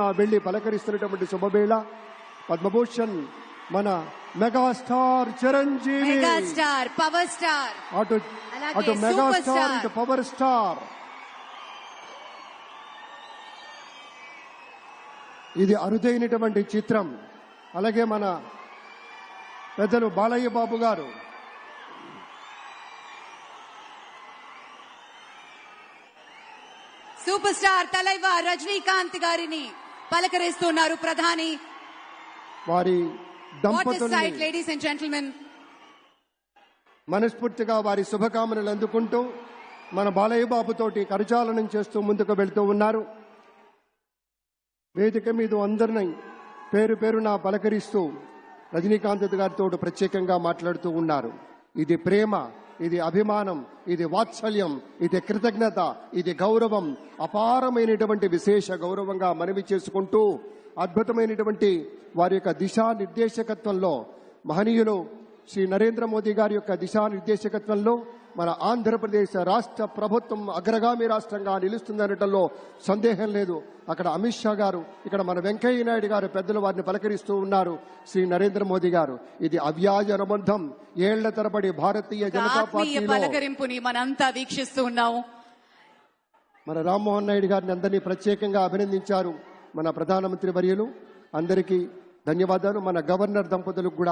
పరుగున వెళ్లి పలకరిస్తున్నటువంటి శుభవేళ పద్మభూషణ్ మన megastar Chiranjeevi, megastar power star, అటు మెగాస్టార్ ఇటు పవర్ స్టార్. ఇది అరుదైనటువంటి చిత్రం. అలాగే మన పెద్దలు బాలయ్య బాబు గారు సూపర్ స్టార్ తలైవర్ రజనీకాంత్ గారిని పలకరిస్తున్నారు ప్రధాని. వారి దంపతుల్ని లేడీస్ అండ్ జెంటిల్మెన్ మనస్ఫూర్తిగా వారి శుభకామనలు అందుకుంటూ మన బాలయ్య బాబుతోటి కరచాలనం చేస్తూ ముందుకు వెళ్తూ ఉన్నారు. వేదిక మీద అందరినీ పేరు పేరున పలకరిస్తూ రజనీకాంత్ గారితో ప్రత్యేకంగా మాట్లాడుతూ ఉన్నారు. ఇది ప్రేమ, ఇది అభిమానం, ఇది వాత్సల్యం, ఇది కృతజ్ఞత, ఇది గౌరవం, అపారమైనటువంటి విశేష గౌరవంగా మనవి చేసుకుంటూ అద్భుతమైనటువంటి వారి యొక్క దిశానిర్దేశకత్వంలో మహనీయులు శ్రీ నరేంద్ర మోదీ గారి యొక్క దిశానిర్దేశకత్వంలో మన ఆంధ్రప్రదేశ్ రాష్ట్ర ప్రభుత్వం అగ్రగామి రాష్ట్రంగా నిలుస్తుందనటంలో సందేహం లేదు. అక్కడ అమిత్ షా గారు, ఇక్కడ మన వెంకయ్య నాయుడు గారు పెద్దలు వారిని పలకరిస్తూ ఉన్నారు. శ్రీ నరేంద్ర మోదీ గారు, ఇది అవ్యాజ అనుబంధం. ఏళ్ల తరబడి భారతీయ జనతా పార్టీ పలకరింపుని మనంతా వీక్షిస్తూ ఉన్నాము. మన రామ్మోహన్ నాయుడు గారిని అందరినీ ప్రత్యేకంగా అభినందించారు మన ప్రధానమంత్రి వర్యులు. అందరికీ ధన్యవాదాలు. మన గవర్నర్ దంపతులకు కూడా